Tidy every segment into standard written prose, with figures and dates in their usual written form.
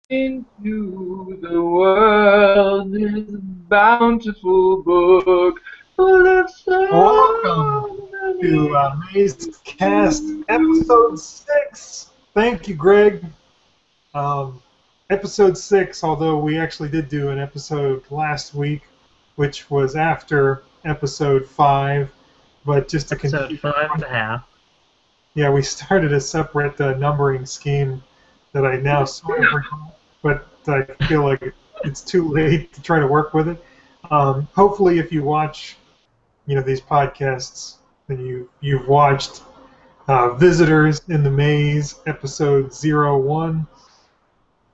Into the world is a bountiful book full of Welcome so to many. Mazecast episode 6. Thank you, Greg. Um, episode 6, although we actually did do an episode last week, which was after episode 5, but just to Episode confuse, 5.5. yeah, we started a separate numbering scheme that I now sort of recall, but I feel like it's too late to try to work with it. Hopefully, if you watch these podcasts, then you've watched Visitors in the Maze, episode 01,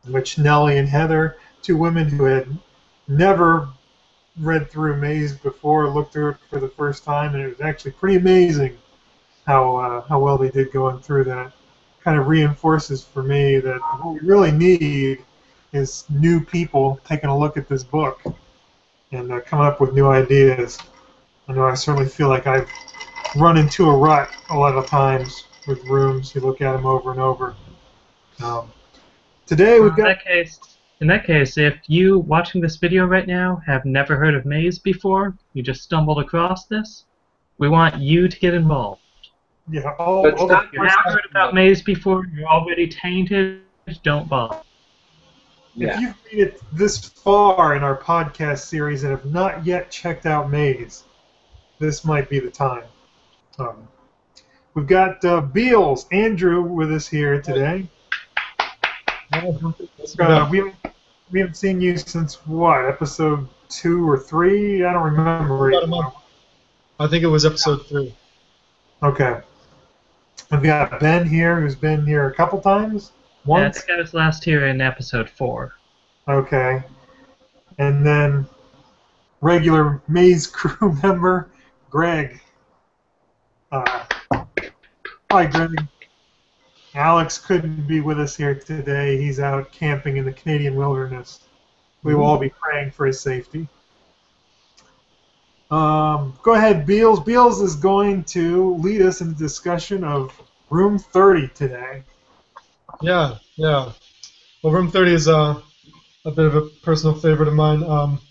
in which Nellie and Heather, two women who had never read through Maze before, looked through it for the first time, and it was actually pretty amazing how well they did going through that. Kind of reinforces for me that what we really need is new people taking a look at this book and coming up with new ideas. I know I certainly feel like I've run into a rut a lot of times with rooms. You look at them over and over. Um, today we've got... In that case, if you watching this video right now have never heard of Maze before, you just stumbled across this, we want you to get involved. Yeah, But all the stop If you haven't heard about Maze before, you're already tainted, don't bother. If you've made it this far in our podcast series and have not yet checked out Maze, this might be the time. We've got Beals, Andrew, with us here today. We haven't seen you since what, episode 2 or 3? I don't remember. About a month. I think it was episode 3. Okay. We've got Ben here, who's been here a couple times. Yeah, I Once. think I was last here in episode 4. Okay. And then regular Maze crew member, Greg. Hi, Greg. Alex couldn't be with us here today. He's out camping in the Canadian wilderness. We will all be praying for his safety. Go ahead, Beals. Beals is going to lead us in a discussion of Room 30 today. Yeah. Well, Room 30 is a bit of a personal favorite of mine.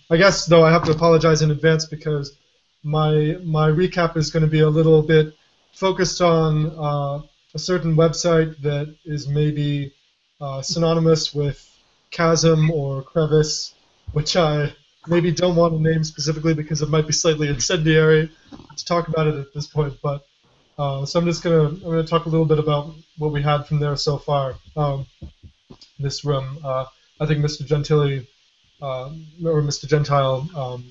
I guess, though, I have to apologize in advance because my recap is going to be a little bit focused on a certain website that is maybe synonymous with chasm or crevice, which I maybe don't want to name specifically because it might be slightly incendiary to talk about it at this point. But so I'm gonna talk a little bit about what we had from there so far. This room, I think Mr. Gentile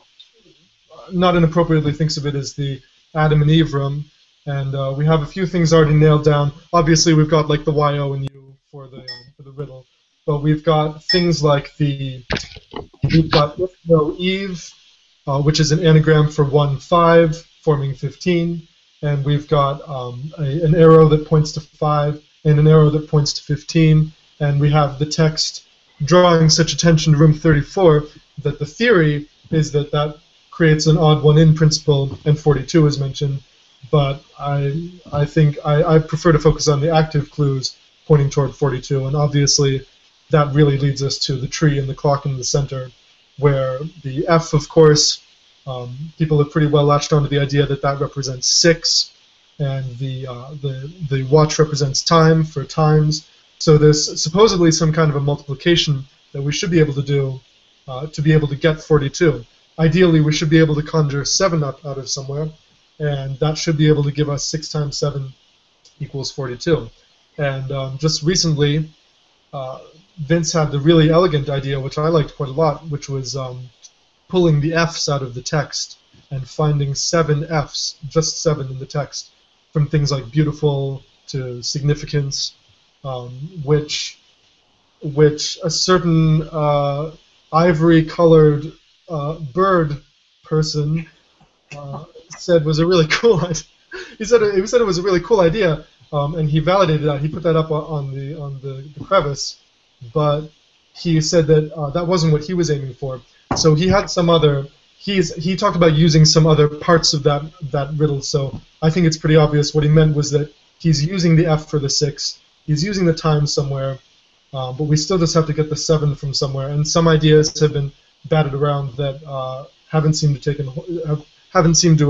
not inappropriately thinks of it as the Adam and Eve room. And we have a few things already nailed down. Obviously, we've got like the Y, O, and U for the riddle, but we've got things like we've got if no Eve, which is an anagram for 1, 5, forming 15, and we've got an arrow that points to 5 and an arrow that points to 15, and we have the text drawing such attention to room 34 that the theory is that creates an odd one in principle, and 42 is mentioned. But I think I prefer to focus on the active clues pointing toward 42, and obviously that really leads us to the tree and the clock in the center, where the F, of course, people have pretty well latched onto the idea that represents 6, and the watch represents time for times. So there's supposedly some kind of a multiplication that we should be able to do to be able to get 42. Ideally, we should be able to conjure 7 up out of somewhere, and that should be able to give us 6 times 7 equals 42. And just recently, Vince had the really elegant idea, which I liked quite a lot, which was pulling the F's out of the text and finding 7 F's, just 7 in the text, from things like beautiful to significance, which a certain ivory-colored bird person said was a really cool idea. He said it was a really cool idea, and he validated that. He put that up on the crevice, but he said that that wasn't what he was aiming for. So he had some other. He talked about using some other parts of that riddle. So I think it's pretty obvious what he meant was that he's using the F for the 6. He's using the time somewhere, but we still just have to get the 7 from somewhere. And some ideas have been batted around that haven't seemed to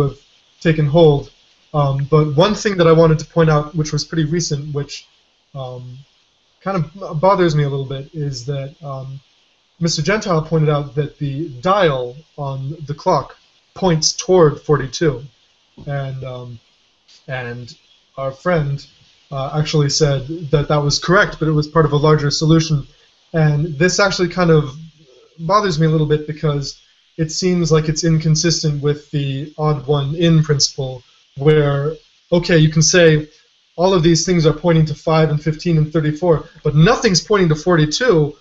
have taken hold. But one thing that I wanted to point out, which was pretty recent, which kind of bothers me a little bit, is that Mr. Gentile pointed out that the dial on the clock points toward 42, and our friend actually said that that was correct, but it was part of a larger solution. And this actually kind of bothers me a little bit because it seems like it's inconsistent with the odd one in principle, where, okay, you can say all of these things are pointing to 5 and 15 and 34, but nothing's pointing to 42.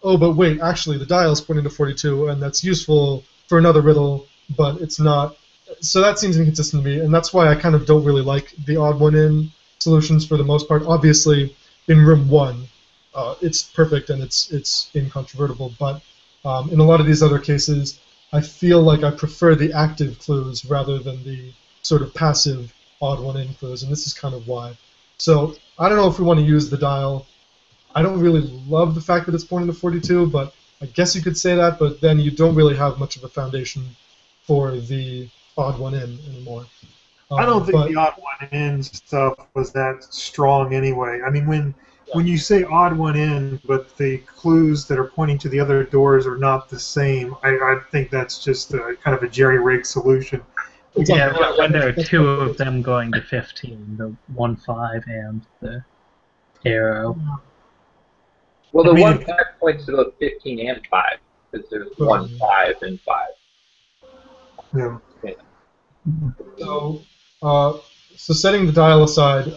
Oh, but wait, actually the dial's pointing to 42, and that's useful for another riddle, but it's not. So that seems inconsistent to me, and that's why I kind of don't really like the odd one in solutions for the most part. Obviously, in room 1, it's perfect and it's incontrovertible, but in a lot of these other cases, I feel like I prefer the active clues rather than the sort of passive odd one in clues, and this is kind of why. So I don't know if we want to use the dial. I don't really love the fact that it's pointing to 42, but I guess you could say that, but then you don't really have much of a foundation for the odd one in anymore. I don't think the odd one in stuff was that strong anyway. I mean, when you say odd one in, but the clues that are pointing to the other doors are not the same, I think that's just kind of a jerry-rigged solution. Yeah, when there are 2 of them going to 15, the 1, 5, and the arrow. Well, the I mean, 1, 5 points to both 15 and 5, because there's 1, 5, and 5. Yeah. So, so setting the dial aside,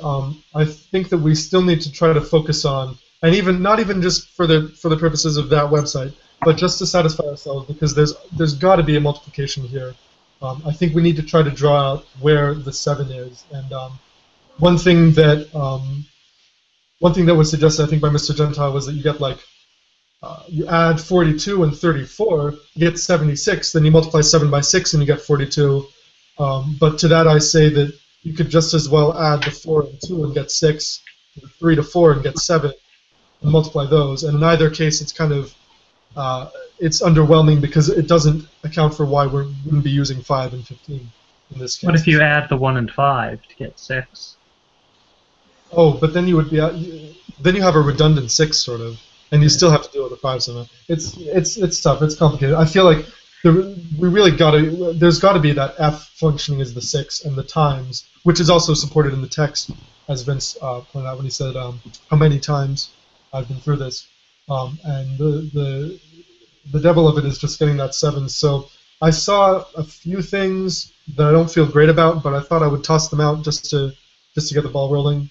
I think that we still need to try to focus on, and even not even just for the purposes of that website, but just to satisfy ourselves, because there's got to be a multiplication here. I think we need to try to draw out where the 7 is, and one thing that was suggested, I think, by Mr. Gentile was that you get like you add 42 and 34, you get 76, then you multiply 7 by 6 and you get 42. But to that I say that you could just as well add the 4 and 2 and get 6, the 3 to 4 and get 7, and multiply those. And in either case, it's kind of it's underwhelming because it doesn't account for why we wouldn't be using 5 and 15 in this case. What if you add the 1 and 5 to get 6? Oh, but then you would be then you have a redundant 6 sort of, and you still have to deal with the 5 somehow. It's tough. It's complicated. I feel like there's got to be that f functioning as the 6 and the times, which is also supported in the text, as Vince pointed out when he said how many times I've been through this, and the devil of it is just getting that 7. So I saw a few things that I don't feel great about, but I thought I would toss them out just to get the ball rolling.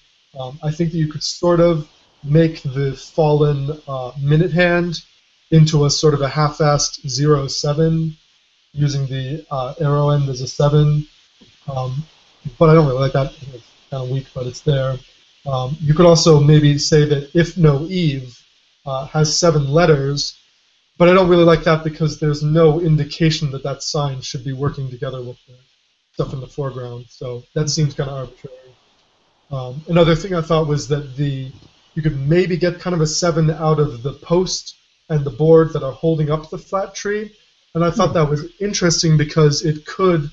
I think that you could sort of make the fallen minute hand into a sort of a half-assed 0-7 using the arrow end as a 7. But I don't really like that. It's kind of weak, but it's there. You could also maybe say that if no Eve has 7 letters, but I don't really like that because there's no indication that that sign should be working together with the stuff in the foreground. So that seems kind of arbitrary. Another thing I thought was that you could maybe get kind of a 7 out of the post and the board that are holding up the flat tree, and I thought that was interesting because it could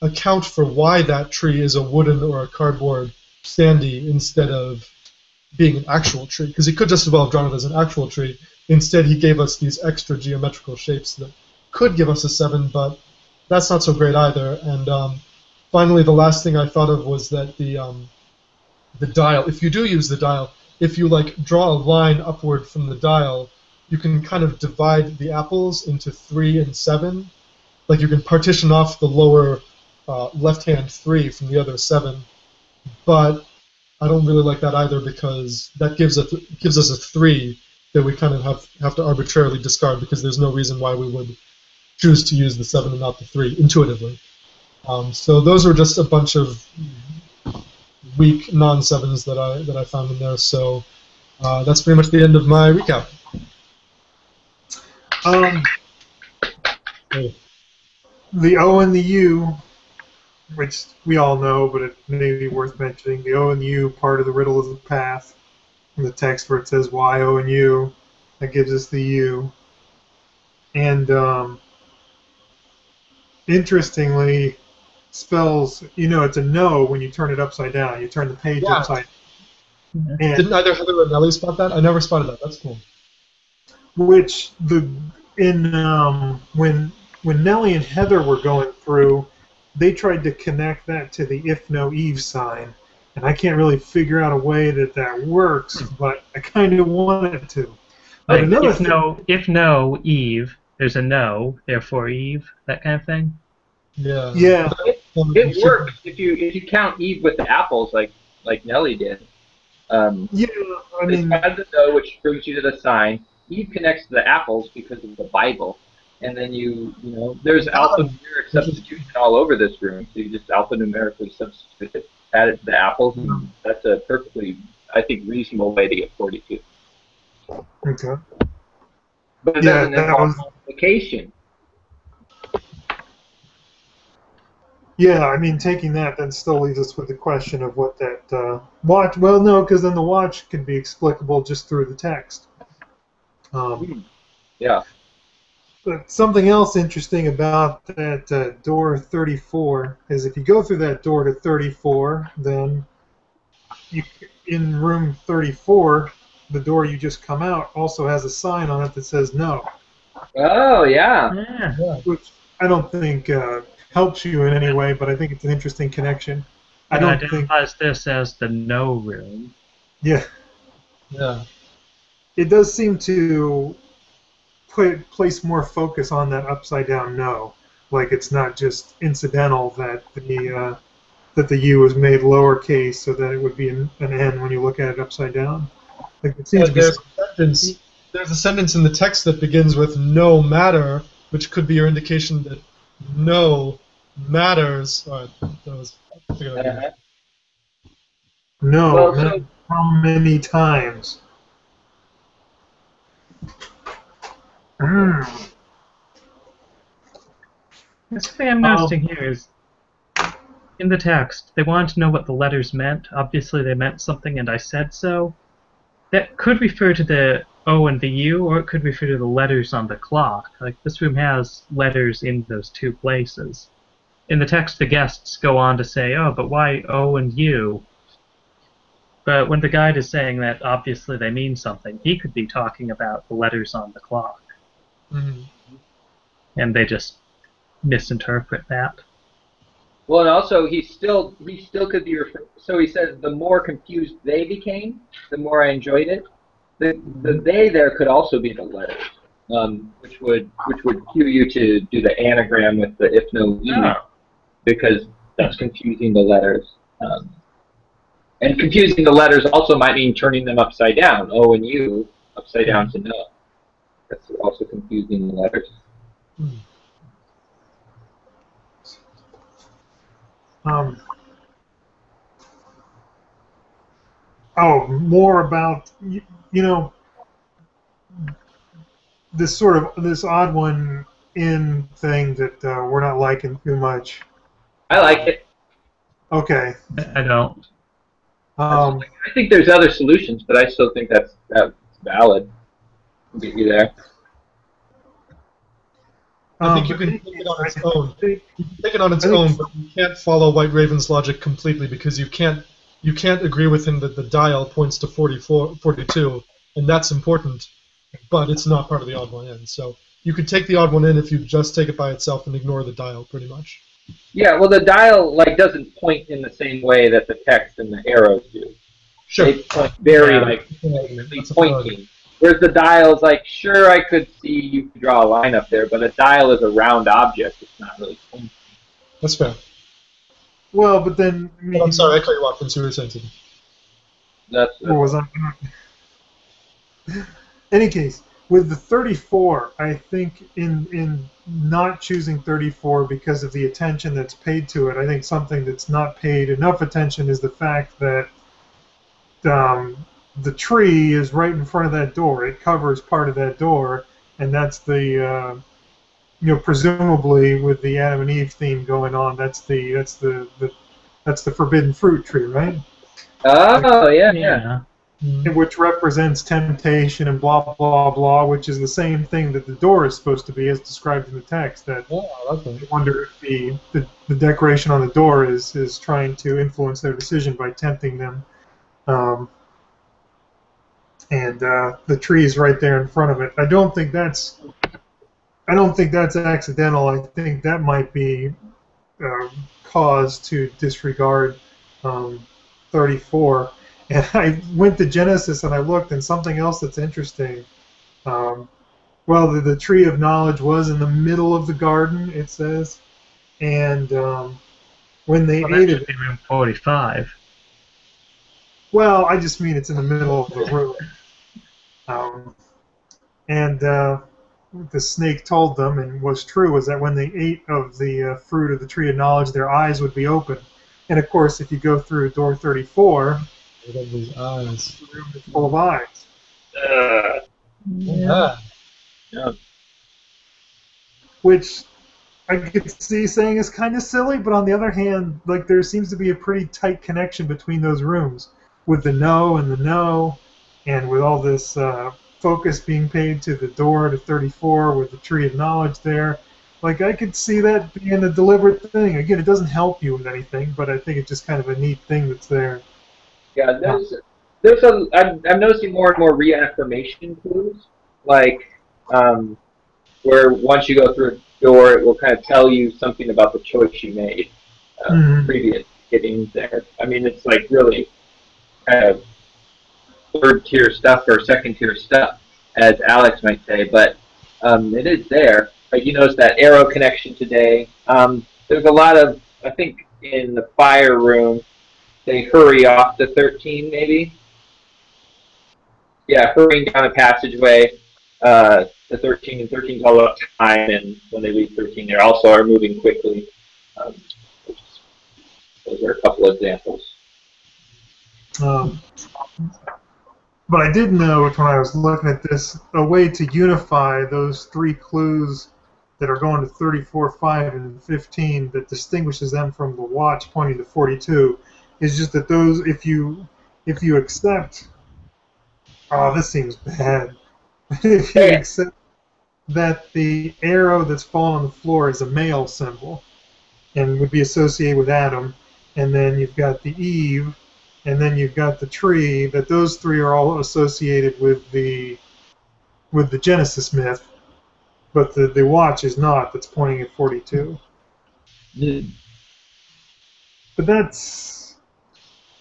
account for why that tree is a wooden or a cardboard standee instead of being an actual tree, because he could just as well have drawn it as an actual tree. Instead, he gave us these extra geometrical shapes that could give us a 7, but that's not so great either. And finally, the last thing I thought of was that the dial, if you do use the dial, if you like draw a line upward from the dial, you can kind of divide the apples into 3 and 7. Like you can partition off the lower left-hand 3 from the other 7. But I don't really like that either because that gives us a 3 that we kind of have to arbitrarily discard because there's no reason why we would choose to use the 7 and not the 3 intuitively. So those were just a bunch of weak non-7s that I found in there. So that's pretty much the end of my recap. The O and the U, which we all know, but it may be worth mentioning. The O and the U part of the riddle is a path. the text where it says Y, O, and U. That gives us the U. And interestingly, spells, it's a no when you turn it upside down. You turn the page Yeah. upside down. Didn't either Heather or Nelly spot that? I never spotted that. That's cool. Which when Nellie and Heather were going through, they tried to connect that to the if no Eve sign, and I can't really figure out a way that works, but I kind of want it to. But Like, another if no Eve, there's a no, therefore Eve, that kind of thing. Yeah. Yeah. It works if you count Eve with the apples like Nelly did. Yeah, I mean, It's add the no, which brings you to the sign. Eve connects to the apples because of the Bible, and then there's alphanumeric substitution all over this room. So you just alphanumerically substitute it, add it to the apples, and that's a perfectly, I think, reasonable way to get 42. okay. But it Yeah, doesn't that involve was. multiplication. Yeah, I mean, taking that then still leaves us with the question of what that watch. Well, no, because then the watch can be explicable just through the text. Yeah. But something else interesting about that door 34 is if you go through that door to 34, then in room 34, the door you just come out also has a sign on it that says no. Oh, yeah. Yeah. Which I don't think helps you in any way, but I think it's an interesting connection. I It don't think. identifies this as the no room. Yeah. Yeah. It does seem to place more focus on that upside down no. Like it's not just incidental that the U is made lowercase so that it would be an N when you look at it upside down. Like it seems to be. There's a sentence in the text that begins with no matter, which could be your indication that no matters. All right, that was. No, Well, not how many times? Something I'm noticing here is, in the text, they wanted to know what the letters meant. Obviously, they meant something, and I said so. That could refer to the O and the U, or it could refer to the letters on the clock. Like, this room has letters in those two places. In the text, the guests go on to say, oh, but why O and U? But when the guide is saying that, obviously they mean something. He could be talking about the letters on the clock. Mm-hmm. And they just misinterpret that. Well, and also he still could be so he says the more confused they became, the more I enjoyed it. The they there could also be the letters, which would cue you to do the anagram with the if no E, because that's confusing the letters. And confusing the letters also might mean turning them upside down, O and U upside down to no. That's also confusing the letters. More about this odd one in thing that we're not liking too much. I like it. Okay. I don't. I think there's other solutions, but I still think that's valid. I'll get you there. I think you can take it on its own. You can take it on its own, but you can't follow White Raven's logic completely because you can't agree with him that the dial points to 42, and that's important, but it's not part of the odd one in. So you could take the odd one in if you just take it by itself and ignore the dial, pretty much. Yeah, well, the dial doesn't point in the same way that the text and the arrows do. Sure. They point very pointing. Whereas the dial is sure, I could see you could draw a line up there, but a dial is a round object. It's not really pointing. That's fair. Well, but then. I'm sorry, I cut you off when you were saying something. What was I? Any case, with the 34, I think in not choosing 34 because of the attention that's paid to it, I think something that's not paid enough attention is the fact that the tree is right in front of that door. It covers part of that door, and that's the presumably with the Adam and Eve theme going on, that's the forbidden fruit tree, right? Oh yeah. which represents temptation and blah blah blah, which is the same thing that the door is supposed to be, as described in the text. That I wonder if the decoration on the door is trying to influence their decision by tempting them. And the tree is right there in front of it. I don't think that's accidental. I think that might be cause to disregard 34. And I went to Genesis and I looked, and something else that's interesting. Well, the tree of knowledge was in the middle of the garden, it says, and when they ate it, room 45. Well, I just mean it's in the middle of the room. And what the snake told them, and was true, was that when they ate of the fruit of the tree of knowledge, their eyes would be open. And of course, if you go through door 34, these eyes. the room is full of eyes. Yeah. Which I could see saying is kind of silly, but on the other hand, like there seems to be a pretty tight connection between those rooms, with the no and the no, and with all this focus being paid to the door to 34 with the tree of knowledge there. Like I could see that being a deliberate thing. Again, it doesn't help you with anything, but I think it's just kind of a neat thing that's there. Yeah, I'm noticing more and more reaffirmation clues, like where once you go through a door, it will kind of tell you something about the choice you made previous to getting there. I mean, it's like really kind of third-tier stuff or second-tier stuff, as Alex might say, but it is there. Like you notice that arrow connection today. There's a lot of, I think, in the fire room, they hurry off to 13, maybe. Yeah, hurrying down a passageway to 13, and 13 is all about time, and when they leave 13, they also are moving quickly. Those are a couple of examples. But I did note when I was looking at this, a way to unify those three clues that are going to 34, 5, and 15 that distinguishes them from the watch pointing to 42 is just that those, if you accept, this seems bad, if you accept that the arrow that's fallen on the floor is a male symbol and would be associated with Adam, and then you've got the Eve, and then you've got the tree, that those three are all associated with the Genesis myth, but the watch is not, that's pointing at 42. But that's,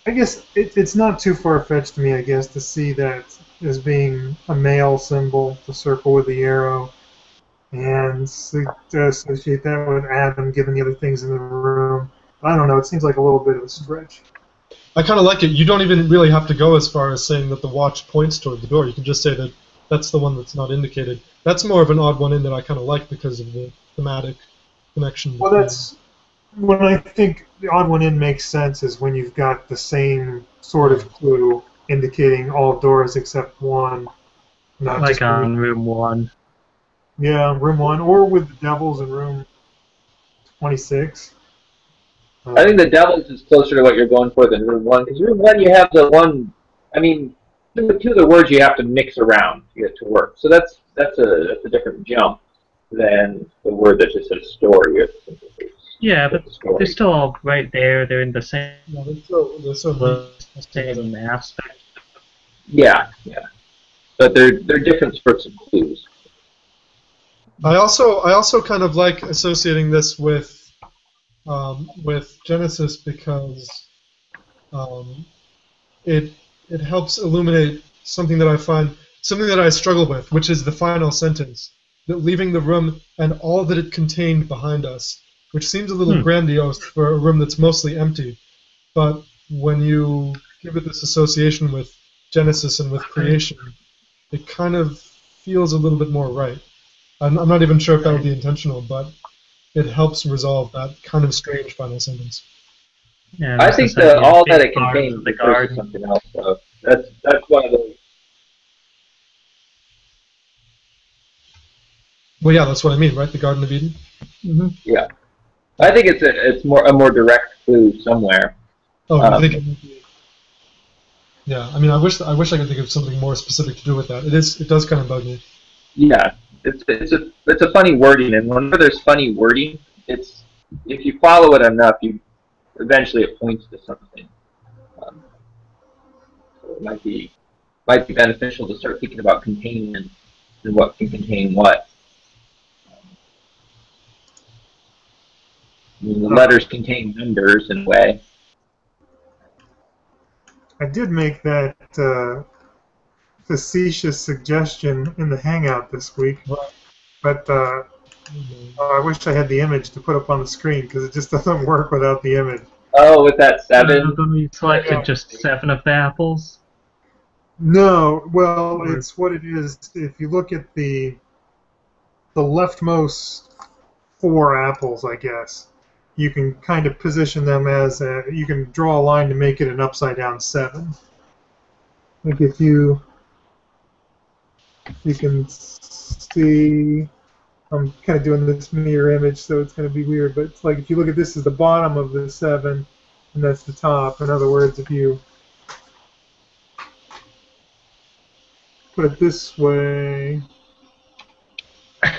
I guess, it's not too far-fetched to me, I guess, to see that as being a male symbol, the circle with the arrow, and to associate that with Adam, given the other things in the room. I don't know, it seems like a little bit of a stretch. I kind of like it. You don't even really have to go as far as saying that the watch points toward the door. You can just say that that's the one that's not indicated. That's more of an odd one in that I kind of like because of the thematic connection. Well, that's when I think the odd one in makes sense is when you've got the same sort of clue indicating all doors except one. Not like just on room 1. Yeah, room 1, or with the devils in room 26. I think the Devils is closer to what you're going for than room 1, because room 1 you have the one, I mean, two of the words you have to mix around to get to work. So that's a different jump than the word that just says story. Yeah, but they're still all right there. They're in the same, same aspect. Yeah. But they're different sorts of clues. I also kind of like associating this with Genesis because it helps illuminate something that I struggle with, which is the final sentence, that leaving the room and all that it contained behind us, which seems a little grandiose for a room that's mostly empty, but when you give it this association with Genesis and with creation, it kind of feels a little bit more right. I'm not even sure if that would be intentional, but it helps resolve that kind of strange final sentence. Yeah, I think that all that it contains refers to something else. So that's one of those. Well, yeah, that's what I mean, right? The Garden of Eden. Mm-hmm. Yeah, I think it's a more direct clue somewhere. Oh, I think it might be. Yeah, I mean, I wish I could think of something more specific to do with that. It does kind of bug me. Yeah, it's a funny wording, and whenever there's funny wording, it's if you follow it enough, you eventually it points to something. Um, so it might be beneficial to start thinking about containment and what can contain what. I mean, the letters contain numbers in a way. I did make that facetious suggestion in the Hangout this week, Right. but I wish I had the image to put up on the screen because it just doesn't work without the image. Oh, with that 7. Then we selected Yeah. just 7 of the apples. No, well, Or- it's what it is. If you look at the leftmost 4 apples, I guess, you can kind of position them as you can draw a line to make it an upside down 7. Like if you can see, I'm kind of doing this mirror image, so it's going to be weird, but it's like if you look at this as the bottom of the 7, and that's the top. In other words, if you put it this way, I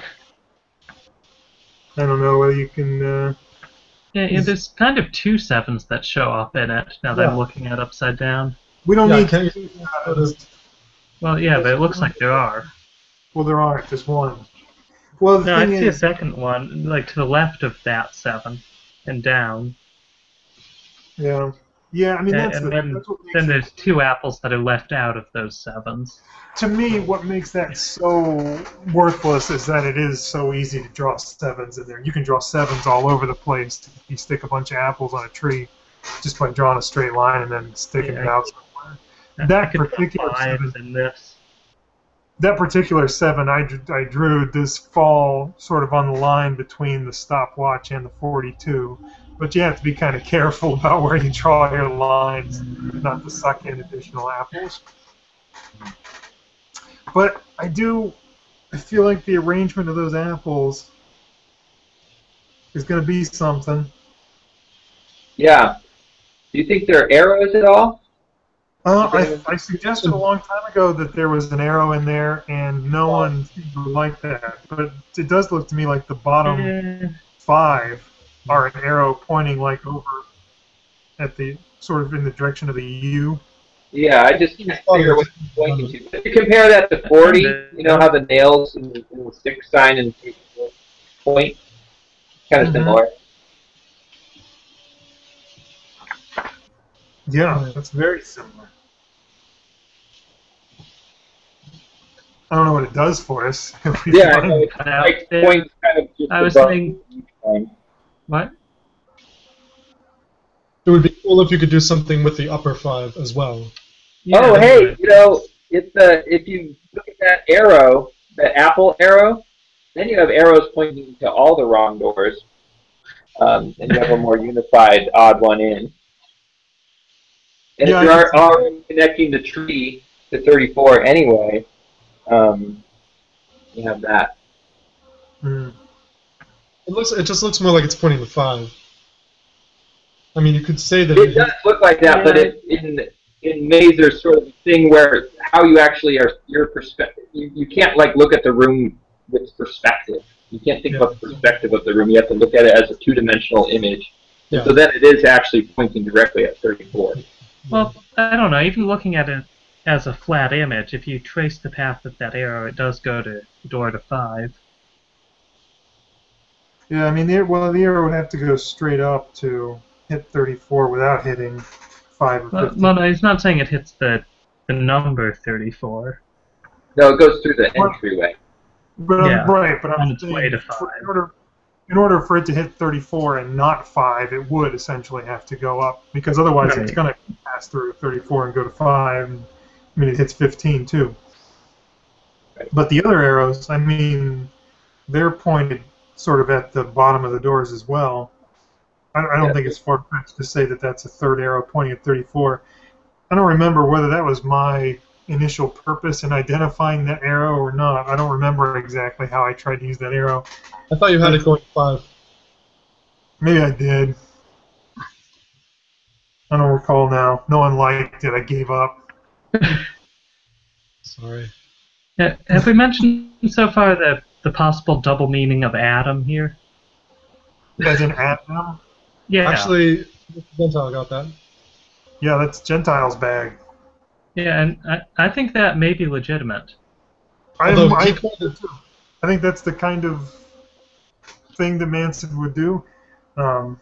don't know whether you can. Yeah, there's kind of 2 sevens that show up in it now that Yeah. I'm looking at upside down. We don't Yeah, need. can't you sort of- Well, yeah, but it looks like there are. Well, there aren't. There's one. Well, the No, I thing see a is, second one, like to the left of that 7 and down. yeah, yeah. I mean, that's And the. then, That's what makes then it, there's 2 apples that are left out of those 7s. to me, what makes that so worthless is that it is so easy to draw 7s in there. You can draw 7s all over the place if you stick a bunch of apples on a tree just by drawing a straight line and then sticking Yeah, it out somewhere. I That could put particular 7, 5s in this. that particular 7 I drew does fall sort of on the line between the stopwatch and the 42. But you have to be kind of careful about where you draw your lines, not to suck in additional apples. But I feel like the arrangement of those apples is going to be something. Yeah. Do you think there are arrows at all? I suggested a long time ago that there was an arrow in there, and no one seemed to like that. But it does look to me like the bottom Eh, 5 are an arrow pointing like over at the sort of in the direction of the U. Yeah, I just can't figure what it's pointing to. If you compare that to 40, you know how the nails in the 6 sign and point? Kind of similar. Yeah, that's very similar. I don't know what it does for us. Yeah, I know. It's cut out like there. points kind of just I was above saying- each sign. What? It would be cool if you could do something with the upper 5 as well. Yeah, Oh, that's hey, right. you know, it's if you look at that arrow, that apple arrow, then you have arrows pointing to all the wrong doors, and you have a more unified odd one in. And Yeah, if you I are can see already connecting the tree to 34 anyway, you have that. Mm. It just looks more like it's pointing to 5. I mean, you could say that It does look like that, but in Maze there's sort of a thing where how you actually are, your perspective, you can't like look at the room with perspective. You can't think about the perspective of the room. You have to look at it as a 2-dimensional image. Yeah. So then it is actually pointing directly at 34. Well, I don't know. Even looking at it as a flat image, if you trace the path of that arrow, it does go to door to 5. Yeah, I mean, the arrow would have to go straight up to hit 34 without hitting 5 or 15. Well, no, he's not saying it hits the number 34. No, it goes through the entryway. But Yeah, right, but on I'm its saying way to 5. in order for it to hit 34 and not 5, it would essentially have to go up because otherwise it's Right. going to pass through 34 and go to 5. And, I mean, it hits 15 too. Right. But the other arrows, I mean, they're pointed sort of at the bottom of the doors as well. I don't Yeah. think it's far-fetched to say that that's a third arrow pointing at 34. I don't remember whether that was my initial purpose in identifying that arrow or not. I don't remember exactly how I tried to use that arrow. I thought you had it going 5. Maybe I did. I don't recall now. No one liked it. I gave up. Sorry. Have we mentioned so far the possible double meaning of Adam here? As in Adam? Yeah. Actually, Gentile got that. Yeah, that's Gentile's bag. Yeah, and I think that may be legitimate. Although I he called it too. think that's the kind of thing that Manson would do. Um,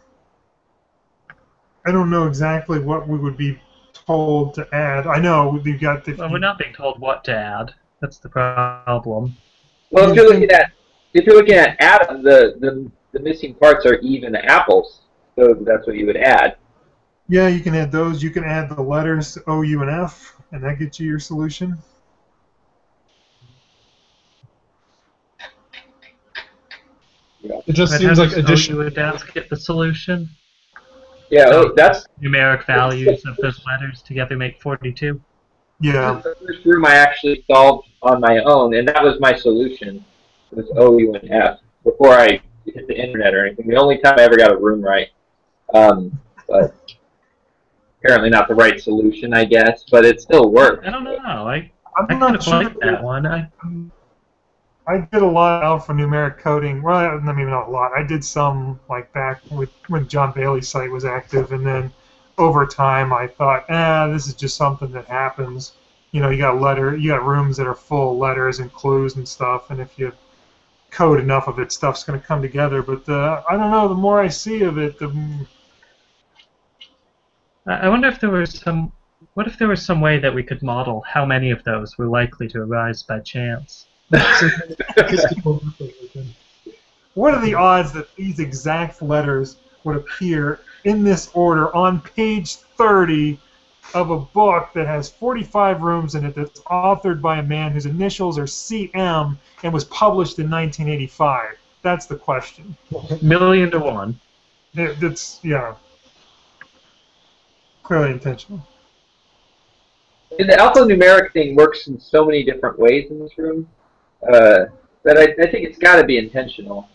I don't know exactly what we would be told to add. I know you got Well, we're not being told what to add. That's the problem. Well, if you're looking at Adam, the missing parts are even apples, so that's what you would add. Yeah, you can add those. You can add the letters O, U, and F, and that gets you your solution. It just But seems how like does addition. OU and F get the solution? Yeah, So that's numeric values of those letters together make 42. Yeah. the first room I actually solved on my own, and that was my solution. Was O, U, and F before I hit the internet or anything. The only time I ever got a room right, but apparently not the right solution, I guess. But it still worked. I don't know. I I'm kind not of sure. like that one. I did a lot of alphanumeric coding. Well, I mean, not a lot. I did some like back when John Bailey's site was active, and then over time I thought, this is just something that happens. You know, you got rooms that are full of letters and clues and stuff, and if you code enough of it, stuff's going to come together. But I don't know. The more I see of it, I wonder if there was some. What if there was some way that we could model how many of those were likely to arise by chance? what are the odds that these exact letters would appear in this order on page 30 of a book that has 45 rooms in it that's authored by a man whose initials are CM and was published in 1985? That's the question. 1,000,000 to 1. It's, yeah, clearly intentional. And the alphanumeric thing works in so many different ways in this room that I think it's got to be intentional.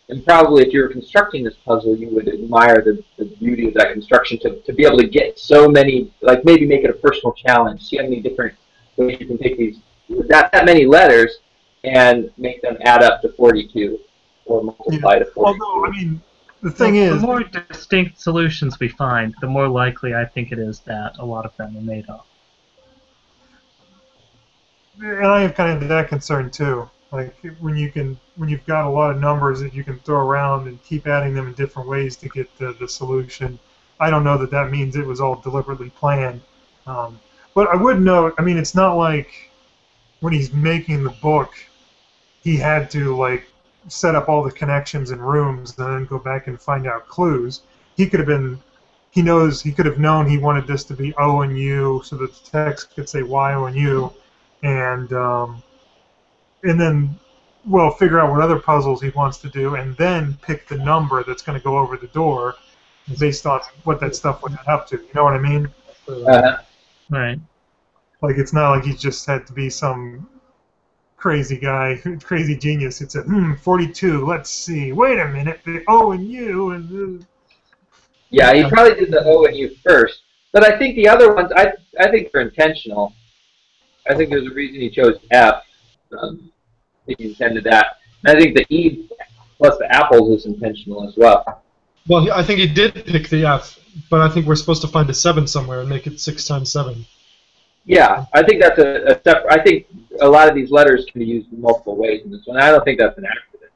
And probably if you were constructing this puzzle, you would admire the beauty of that construction to be able to get so many, like maybe make it a personal challenge, see how many different ways you can take these, that many letters and make them add up to 42 or multiply to 42. Although, I mean, the thing is, the more distinct solutions we find, the more likely I think it is that a lot of them are made up. and I have kind of that concern too. Like when you've got a lot of numbers that you can throw around and keep adding them in different ways to get the solution. I don't know that means it was all deliberately planned. But I would note, I mean, it's not like when he's making the book, he had to like set up all the connections and rooms and then go back and find out clues. He could have been, he could have known he wanted this to be O and U so that the text could say Y, O, and U, and then, well, figure out what other puzzles he wants to do, and then pick the number that's going to go over the door based on what that stuff would add up to. You know what I mean? Right. Like, it's not like he just had to be some crazy guy, crazy genius. It's 42, let's see. Wait a minute, the O and U and... Yeah, he probably did the O and U first. But I think the other ones, I think they're intentional. I think there's a reason he chose F. He intended that. And I think the E plus the apples is intentional as well. Well, I think he did pick the F, but I think we're supposed to find a 7 somewhere and make it 6 times 7. Yeah, I think that's a step. I think a lot of these letters can be used in multiple ways in this one. I don't think that's an accident.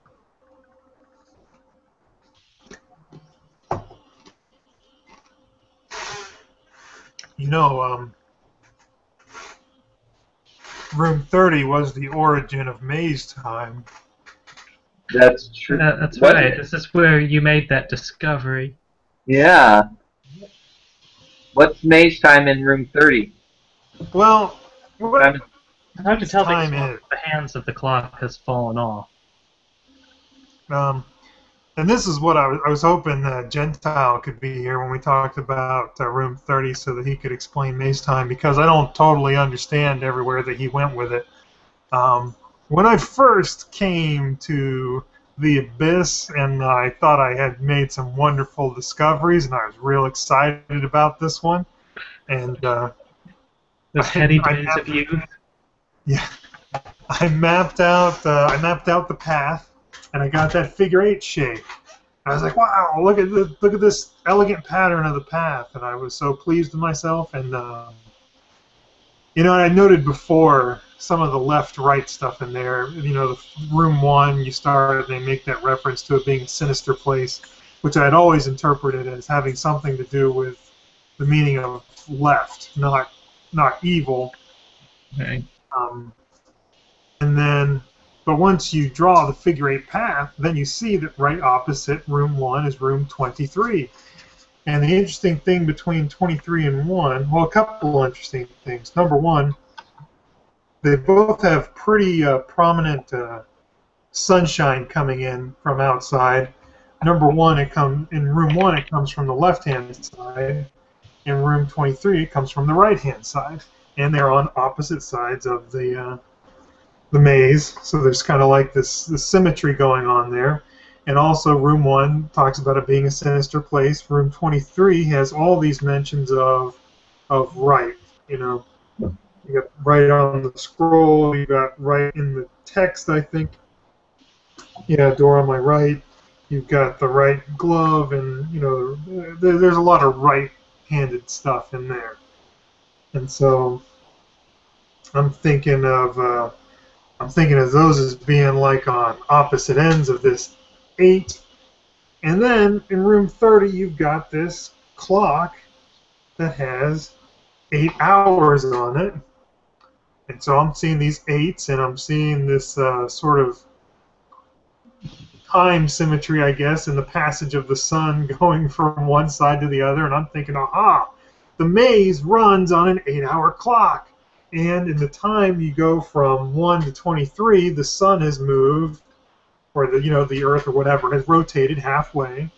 You know, room 30 was the origin of maze time. That's true. That's right. This is where you made that discovery. Yeah. What's maze time in room 30? Well, what Hard to tell time because is? the hands of the clock has fallen off. And this is what I was hoping Gentile could be here when we talked about room 30 so that he could explain maze time, because I don't totally understand everywhere that he went with it. When I first came to the Abyss and I thought I had made some wonderful discoveries and I was real excited about this one, and Those heady days of youth. Yeah, I mapped out the path, and I got that figure 8 shape. I was like, wow, look at this elegant pattern of the path, and I was so pleased with myself. And I noted before some of the left-right stuff in there. The room 1, you start, and they make that reference to it being a sinister place, which I had always interpreted as having something to do with the meaning of left, not evil. Okay. And then, but once you draw the figure 8 path, then you see that right opposite room 1 is room 23. And the interesting thing between 23 and 1, well, a couple interesting things. Number one, they both have pretty prominent sunshine coming in from outside. Number one, in room 1, it comes from the left-hand side. In room 23, it comes from the right-hand side. And they're on opposite sides of the maze, so there's kind of like this symmetry going on there. And also, room 1 talks about it being a sinister place. Room 23 has all these mentions of right. You got right on the scroll. You got right in the text, I think. Yeah, door on my right. You've got the right glove, and there's a lot of right-handed stuff in there. And so, I'm thinking of those as being like on opposite ends of this 8. And then in room 30, you've got this clock that has 8 hours on it. And so I'm seeing these 8s, and I'm seeing this sort of time symmetry, I guess, in the passage of the sun going from one side to the other. And I'm thinking, aha, the maze runs on an 8-hour clock. And in the time you go from 1 to 23, the sun has moved, or the Earth or whatever has rotated halfway.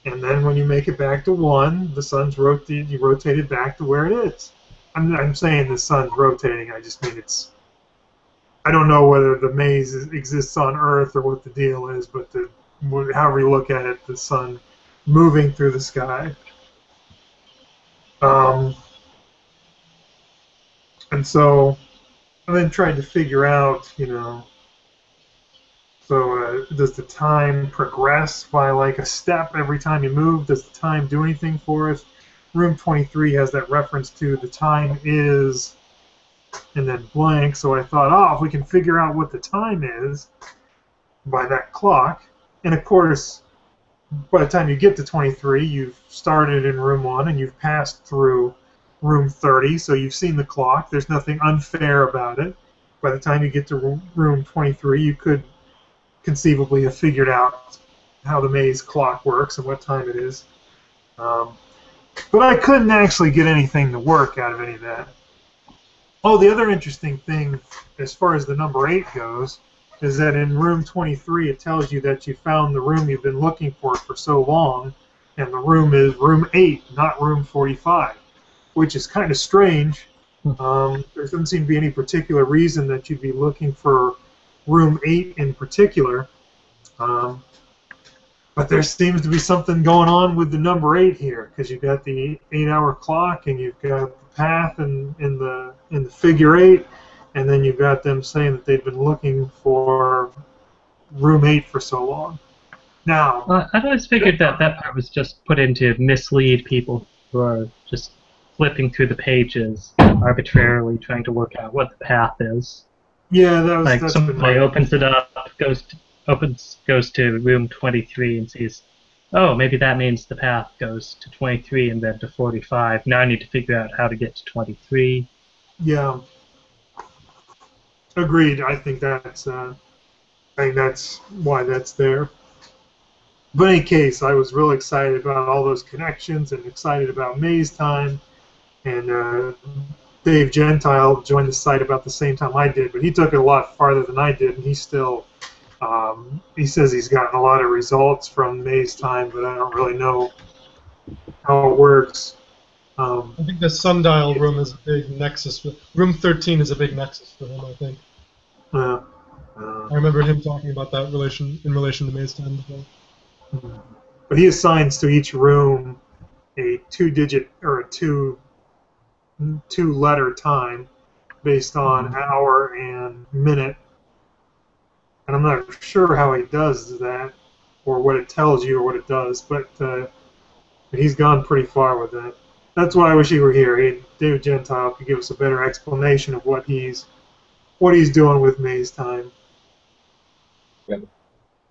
And then when you make it back to 1, the sun's rotated back to where it is. I'm saying the sun's rotating. I just mean it's. I don't know whether the maze exists on Earth or what the deal is, but however you look at it, the sun moving through the sky. And so I then tried to figure out, so does the time progress by like a step every time you move? Does the time do anything for us? Room 23 has that reference to the time is, and then blank, so I thought, if we can figure out what the time is by that clock, and of course, by the time you get to 23, you've started in room 1 and you've passed through room 30, so you've seen the clock. There's nothing unfair about it. By the time you get to room 23, you could conceivably have figured out how the maze clock works and what time it is. But I couldn't actually get anything to work out of any of that. Oh, the other interesting thing, as far as the number 8 goes, is that in room 23 it tells you that you found the room you've been looking for so long, and the room is room 8, not room 45, which is kind of strange. There doesn't seem to be any particular reason that you'd be looking for room 8 in particular, but there seems to be something going on with the number 8 here, because you've got the 8-hour clock, and you've got the path in the figure 8, and then you've got them saying that they've been looking for room 8 for so long. Now, I always figured that part was just put in to mislead people who are just flipping through the pages, arbitrarily trying to work out what the path is. Yeah, that's somebody opens it up, goes to room 23 and sees, oh, maybe that means the path goes to 23 and then to 45. Now I need to figure out how to get to 23. Yeah. Agreed. I think that's why that's there. But in any case, I was really excited about all those connections and excited about Maze Time. And Dave Gentile joined the site about the same time I did, but he took it a lot farther than I did, and he still he says he's gotten a lot of results from Maze Time, but I don't really know how it works. I think the sundial room is a big nexus. Room 13 is a big nexus for him, I think. I remember him talking about that in relation to Maze Time before. But he assigns to each room a 2-digit or a 2 two-letter time based on hour and minute. And I'm not sure how he does that, or what it tells you, or what it does, but he's gone pretty far with that. That's why I wish he were here. David Gentile could give us a better explanation of what he's doing with Maze time.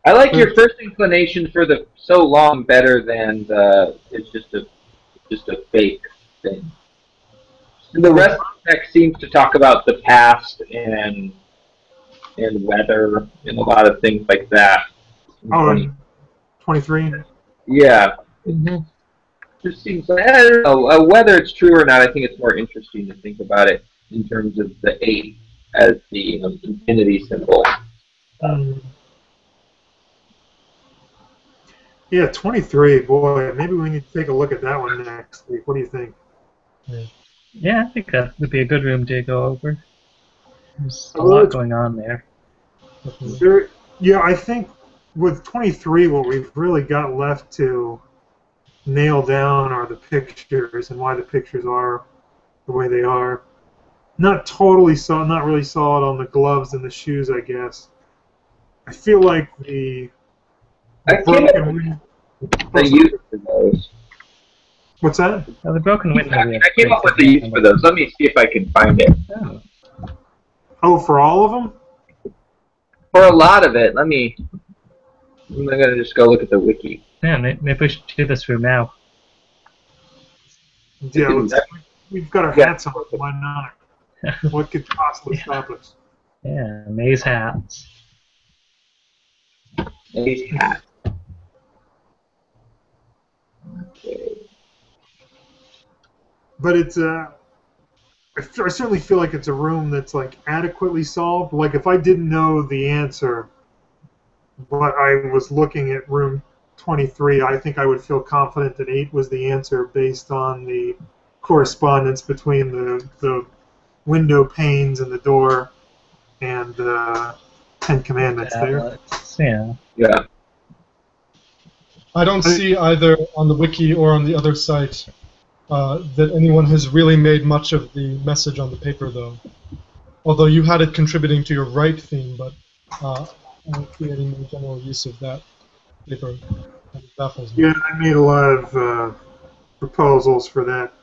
I like your first inclination for the so long better than it's just a fake thing. And the rest of the text seems to talk about the past and weather and a lot of things like that. Oh, 23? Yeah. Just seems like, I don't know, whether it's true or not, I think it's more interesting to think about it in terms of the 8 as the infinity symbol. Yeah, 23, boy, maybe we need to take a look at that one next week. What do you think? Yeah, I think that would be a good room to go over. There's a lot going on there. Yeah, I think with 23, what we've really got left to nail down are the pictures and why the pictures are the way they are. Not really solid on the gloves and the shoes, I guess. I feel like the broken use for those. What's that? The broken window. I came up with the use for those. Let me see if I can find it. Oh, for all of them? For a lot of it. I'm gonna just go look at the wiki. Yeah, maybe we should do this room now. Yeah, we've got our hats on. Why not? What could possibly stop us? Yeah, maze hats. Maze hat. Okay. But it's I certainly feel like it's a room that's like adequately solved. Like if I didn't know the answer, but I was looking at room 23, I think I would feel confident that 8 was the answer based on the correspondence between the window panes and the door and the 10 Commandments there. Yeah. I don't see either on the wiki or on the other site that anyone has really made much of the message on the paper, though. Although you had it contributing to your right theme, but I don't see any more general use of that paper. That baffles me. Yeah, I made a lot of proposals for that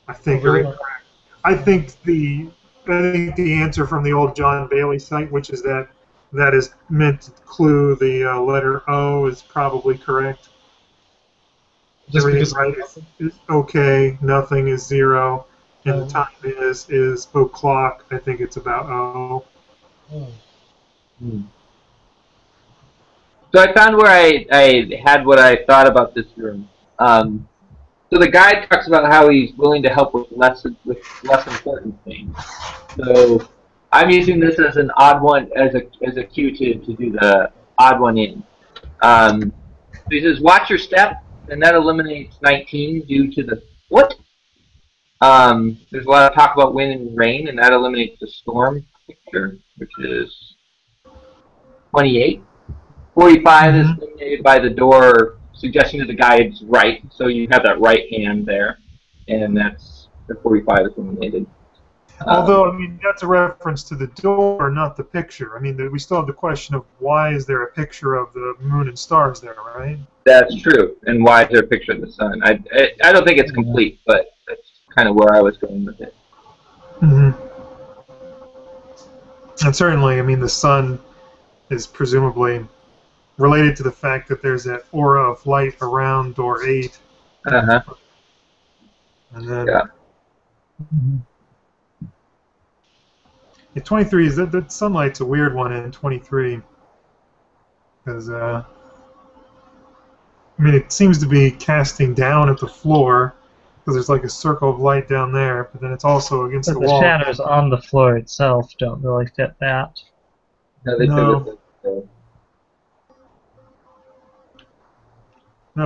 I think are incorrect. I think the answer from the old John Bailey site, which is that is meant to clue the letter O, is probably correct. Just Everything because right is okay, nothing is 0, and the time is o'clock. I think it's about O. So I found where I had what I thought about this room. So the guide talks about how he's willing to help with less important things. So I'm using this as an odd one as a cue to do the odd one in. So he says, watch your step, and that eliminates 19 due to the what? There's a lot of talk about wind and rain, and that eliminates the storm picture, which is 28. 45 is eliminated by the door, suggesting that the guide's right, so you have that right hand there, and that's the 45 is eliminated. Although, I mean, that's a reference to the door, not the picture. I mean, we still have the question of why is there a picture of the moon and stars there, right? That's true. And why is there a picture of the sun? I don't think it's complete, but that's kind of where I was going with it. And certainly, I mean, the sun is presumably related to the fact that there's that aura of light around door 8. Uh-huh. And then... Yeah. Yeah, 23 is that sunlight's a weird one in 23 because I mean it seems to be casting down at the floor because there's like a circle of light down there, but then it's also against the wall. The shadows on the floor itself don't really fit that. No,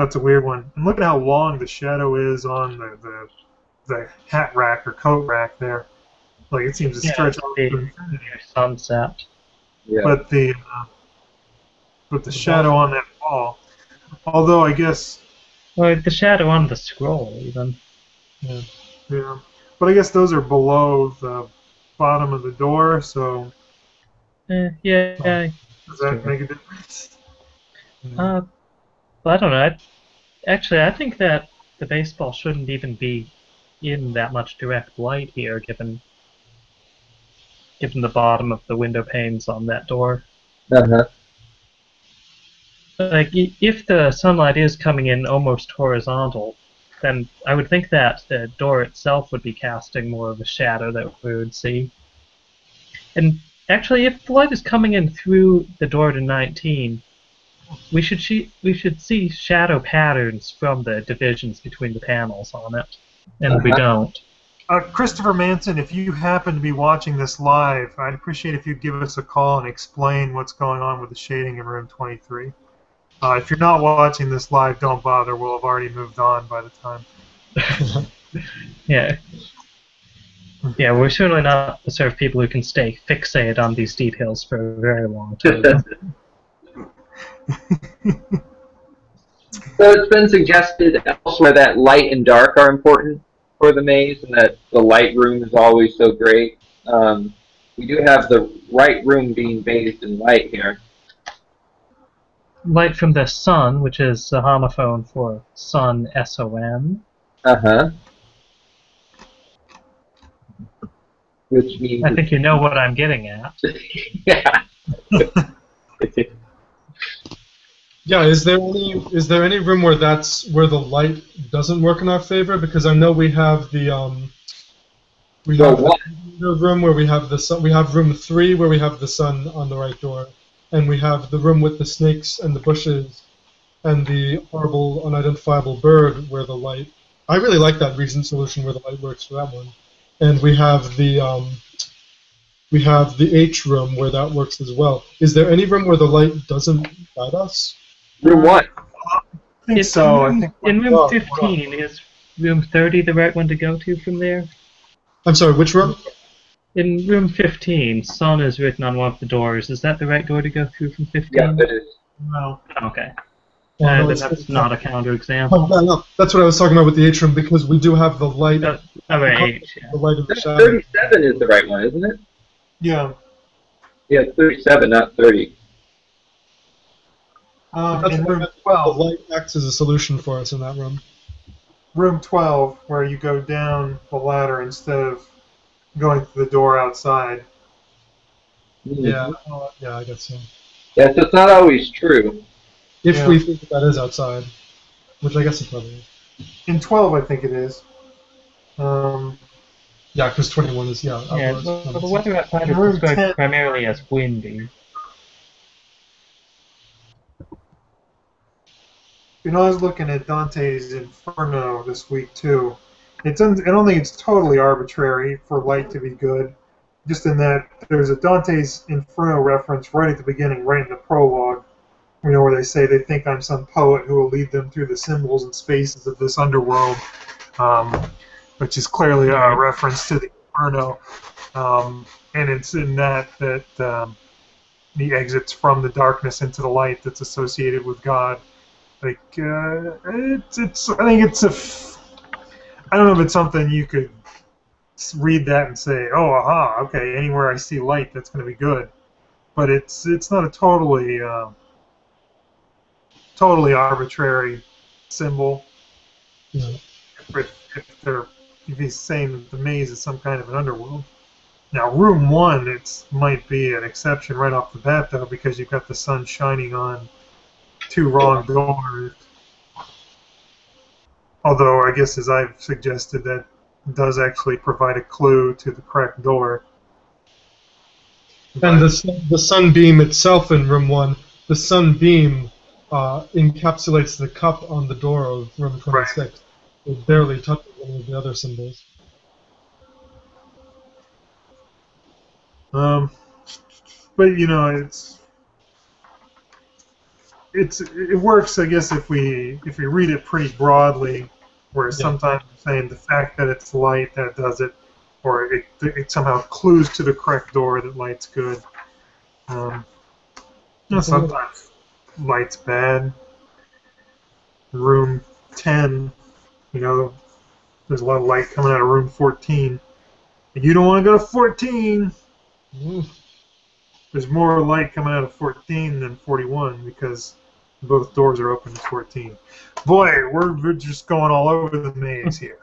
it's a weird one. And look at how long the shadow is on the hat rack or coat rack there. Like it seems to stretch out to infinity. Sunset. Yeah. But the shadow on that wall, although I guess. Well, the shadow on the scroll even. Yeah. Yeah. But I guess those are below the bottom of the door, so Yeah, does that's that true. make a difference? Yeah. Uh, but I don't know. Actually, I think that the baseball shouldn't even be in that much direct light here, given the bottom of the window panes on that door. Uh-huh. Like, if the sunlight is coming in almost horizontal, then I would think that the door itself would be casting more of a shadow that we would see. And actually, if the light is coming in through the door to 19, we should see shadow patterns from the divisions between the panels on it, and we Uh-huh. don't. Christopher Manson, if you happen to be watching this live, I'd appreciate if you'd give us a call and explain what's going on with the shading in room 23. If you're not watching this live, don't bother. We'll have already moved on by the time. Yeah, yeah, we're certainly not the sort of people who can stay fixated on these details for a very long time. So it's been suggested elsewhere that light and dark are important for the maze, and that the light room is always so great. We do have the right room being bathed in light here. Light from the sun, which is a homophone for sun, S-O-N. Uh-huh. Which means I think you know what I'm getting at. yeah. Yeah, is there any room where the light doesn't work in our favor? Because I know we have the Well, what? room where we have the sun. We have room 3 where we have the sun on the right door, and we have the room with the snakes and the bushes and the horrible unidentifiable bird where the light. I really like that recent solution where the light works for that one, and we have the H room where that works as well. Is there any room where the light doesn't guide us? Room what? I think so. I think In room Oh, 15, is room 30 the right one to go to from there? I'm sorry, which room? In room 15, sun is written on one of the doors. Is that the right door to go through from Yeah, 15? it is. no. Okay. Oh, no, Then it's that's 55. not a counterexample. Oh, yeah, no, that's what I was talking about with the H room because we do have the light, H, yeah. the light of the No, shadow. 37 is the right one, isn't it? Yeah. Yeah, it's 37, not 30. That's In what I room meant. The 12, light acts as a solution for us in that room. room 12, where you go down the ladder instead of going through the door outside. Yeah, Mhm. yeah, I guess so. Yeah, so it's not always true. If Yeah. we think that is outside, which I guess it probably is. In 12, I think it is. Um, Yeah, because 21 is Yeah, outdoors. well, That the makes sense. weather outside in is room described 10, primarily as windy. I was looking at Dante's Inferno this week too. I don't think it's totally arbitrary for light to be good, just in that there's a Dante's Inferno reference right at the beginning, right in the prologue, where they say they think I'm some poet who will lead them through the symbols and spaces of this underworld, um, which is clearly a reference to the Inferno. And it's in that the exits from the darkness into the light that's associated with God. Like it's I think I don't know if it's something you could read that and say, oh, aha, okay, anywhere I see light, that's going to be good. But it's not a totally arbitrary symbol. Yeah. If if he's saying that the maze is some kind of an underworld. Now, room 1, it might be an exception right off the bat, though, because you've got the sun shining on 2 wrong doors. Although, I guess, as I've suggested, that does actually provide a clue to the correct door. And But, the sunbeam itself in room 1, the sunbeam encapsulates the cup on the door of room right. 26. It barely touches any of the other symbols. Um, but it works, I guess, if we read it pretty broadly, where Yeah. sometimes saying the fact that it's light that does it, or it somehow clues to the correct door that light's good. Um, sometimes light's bad. Room 10, you know, There's a lot of light coming out of room 14. And you don't want to go to 14. There's more light coming out of 14 than 41 because both doors are open to 14. Boy, we're just going all over the maze here.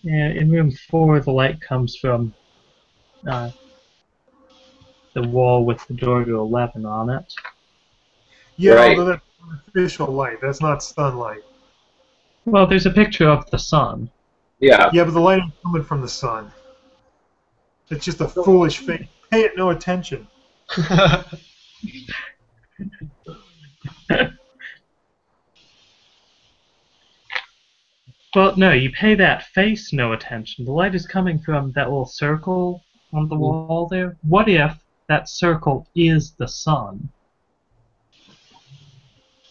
Yeah, in room 4, the light comes from the wall with the door to 11 on it. Yeah, Right. although that's artificial light. That's not sunlight. Well, there's a picture of the sun. Yeah. Yeah, but the light ain't coming from the sun. It's just a foolish fake. Pay it no attention. Well, no, you pay that face no attention. The light is coming from that little circle on the wall there. What if that circle is the sun?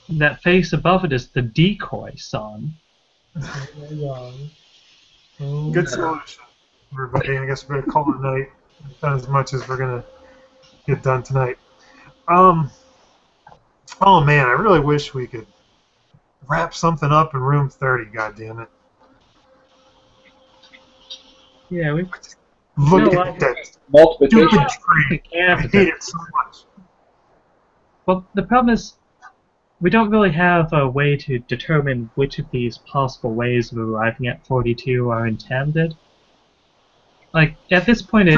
That face above it is the decoy sun. Good solution, everybody. I guess we better call it a night. We've done as much as we're gonna get done tonight. Oh man, I really wish we could wrap something up in room 30. God damn it! Yeah, we Look No, at that Multiplication. stupid tree. I hate it so much. Well, the problem is we don't really have a way to determine which of these possible ways of arriving at 42 are intended. Like, at this point,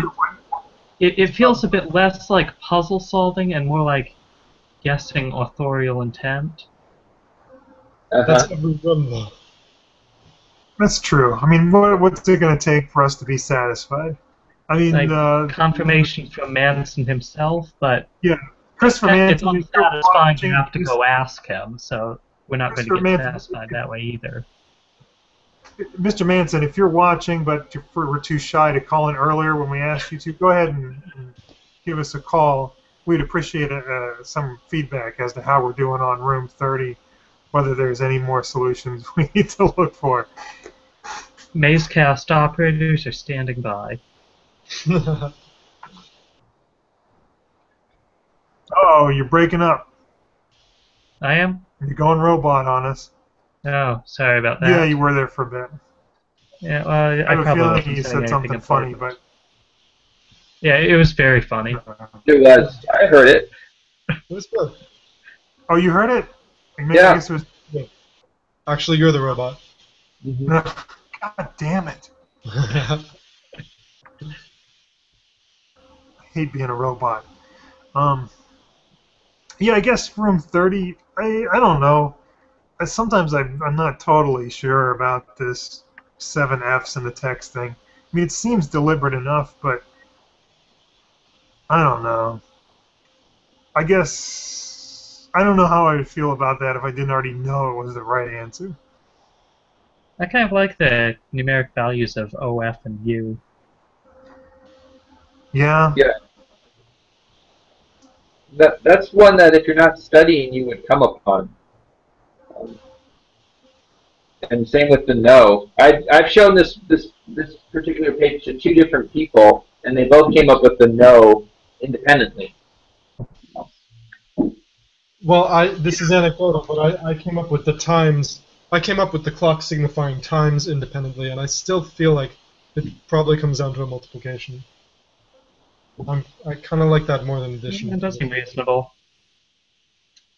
it feels a bit less like puzzle solving and more like guessing authorial intent. That's every room, though. That's true. I mean, what's it going to take for us to be satisfied? I mean, Like, confirmation from Manson himself, but yeah, Christopher it's Manson. if you're unsatisfying to watching have to this- go ask him, so we're not going to Mr. get Manson, satisfied that way either. Mr. Manson, if you're watching but we're too shy to call in earlier when we asked you to, go ahead and give us a call. We'd appreciate some feedback as to how we're doing on room 30, whether there's any more solutions we need to look for. Mazecast operators are standing by. Oh, you're breaking up. I am? You're going robot on us. Oh, sorry about that. Yeah, you were there for a bit. Yeah, well, I I have a probably feeling wasn't you saying said anything something funny, important. but Yeah, it was very funny. It was. I heard it. It was good. oh, you heard it? Maybe Yeah. I guess it was. Actually, you're the robot. No. God damn it! I hate being a robot. Yeah, I guess room 30. I don't know. Sometimes I'm not totally sure about this 7 Fs in the text thing. I mean, it seems deliberate enough, but I don't know. I guess I don't know how I would feel about that if I didn't already know it was the right answer. I kind of like the numeric values of O, F, and U. Yeah. Yeah. That's one that if you're not studying, you would come upon. And same with the no. I've shown this particular page to 2 different people, and they both came up with the no independently. Well, this is anecdotal, but I came up with the times. I came up with the clock signifying times independently, and I still feel like it probably comes down to a multiplication. I kind of like that more than addition. It does seem reasonable.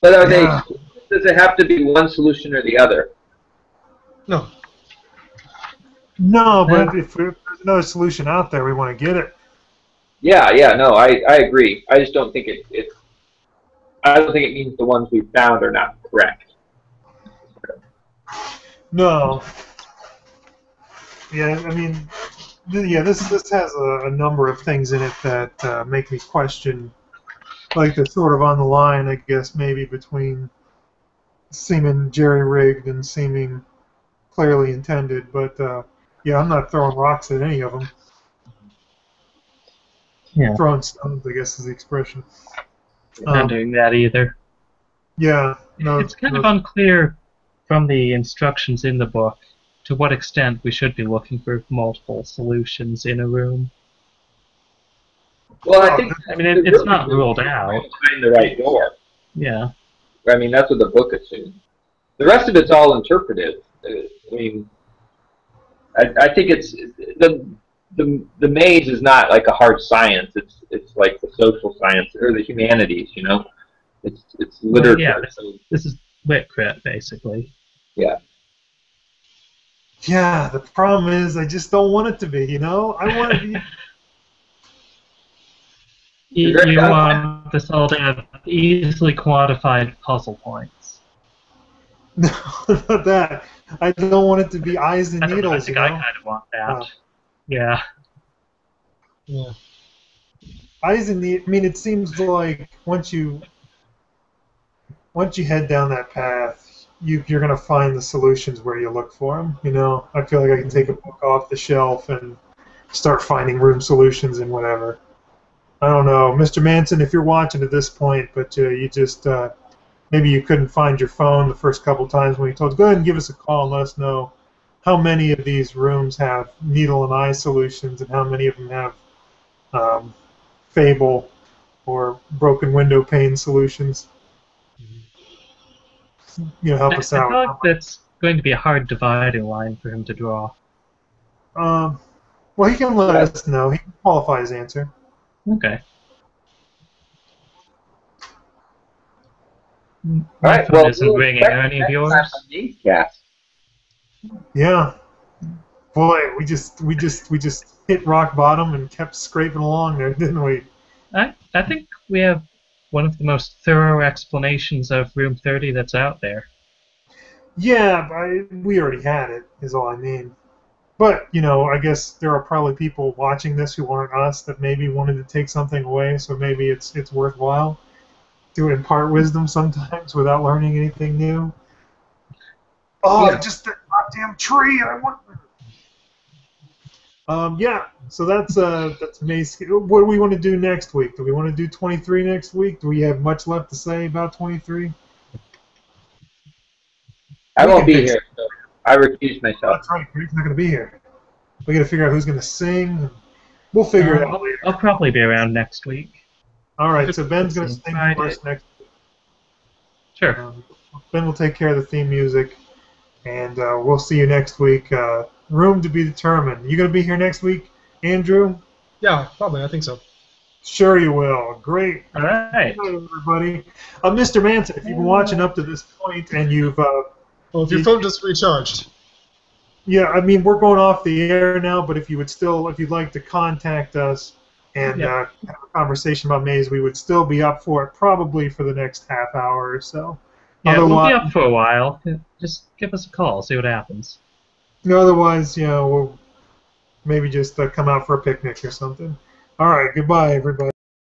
But are Yeah. they? Does it have to be one solution or the other? No. No, but if there's another solution out there, we want to get it. Yeah, no, I agree. I just don't think I don't think it means the ones we found are not correct. No. Yeah, I mean, yeah, this has a number of things in it that make me question, like they're sort of on the line, I guess, maybe between seeming jerry-rigged and seeming clearly intended. But yeah, I'm not throwing rocks at any of them. Yeah. Throwing stones, I guess, is the expression. Not doing that either. Yeah, no, It's kind of unclear from the instructions in the book to what extent we should be looking for multiple solutions in a room. Well, I think I mean, it's not ruled out. find the right door. Yeah. I mean, that's what the book assumes. The rest of it's all interpretive. I mean, I think it's the maze is not like a hard science. It's like the social science or the humanities. You know, it's Well, literature. yeah, So, this is lit crit, basically. yeah. Yeah, the problem is I just don't want it to be. I want to be. You want this all to have easily quantified puzzle points. No, not that. I don't want it to be eyes and I don't know, I needles. think I kind of want that. Yeah. Yeah. Eyes and needles. I mean, it seems like once you head down that path, you're going to find the solutions where you look for them. I feel like I can take a book off the shelf and start finding room solutions and whatever. I don't know, Mr. Manson, if you're watching at this point, but you just maybe you couldn't find your phone the first couple times when you told us, go ahead and give us a call and let us know how many of these rooms have needle and eye solutions and how many of them have Fable or broken window pane solutions. Help us I out. feel like that's going to be a hard dividing line for him to draw. Well, he can let us know. He can qualify his answer. Okay. All My right. phone Well, isn't we'll ringing. expect Are any of next yours? time on Mazecast. Yeah. Boy, we just hit rock bottom and kept scraping along there, didn't we? I think we have one of the most thorough explanations of Room 30 that's out there. Yeah, we already had it, is all I mean. But, I guess there are probably people watching this who aren't us that maybe wanted to take something away, so maybe it's worthwhile to impart wisdom sometimes without learning anything new. Oh, Yeah. just that goddamn tree! I want. Yeah. So that's Mace. What do we want to do next week? Do we want to do 23 next week? Do we have much left to say about 23? I We won't can be fix it. here, so I recuse Oh, myself. that's right. Greg's not going to be here. We got to figure out who's going to sing. We'll figure it out later. I'll probably be around next week. All right. So Ben's going to sing Friday. for us next week. Sure. Ben will take care of the theme music, and we'll see you next week. Room to be determined. You going to be here next week, Andrew? Yeah, probably. I think so. Sure you will. Great. All right. Good night, everybody. Mr. Manson, if you've been watching up to this point and you've... Well, if your phone just recharged. Yeah, I mean, we're going off the air now, but if you'd like to contact us and have a conversation about Maze, we would still be up for it probably for the next half hour or so. Yeah, we'll Otherwise, be up for a while. Just give us a call, see what happens. otherwise, we'll maybe just come out for a picnic or something. All right, goodbye, everybody.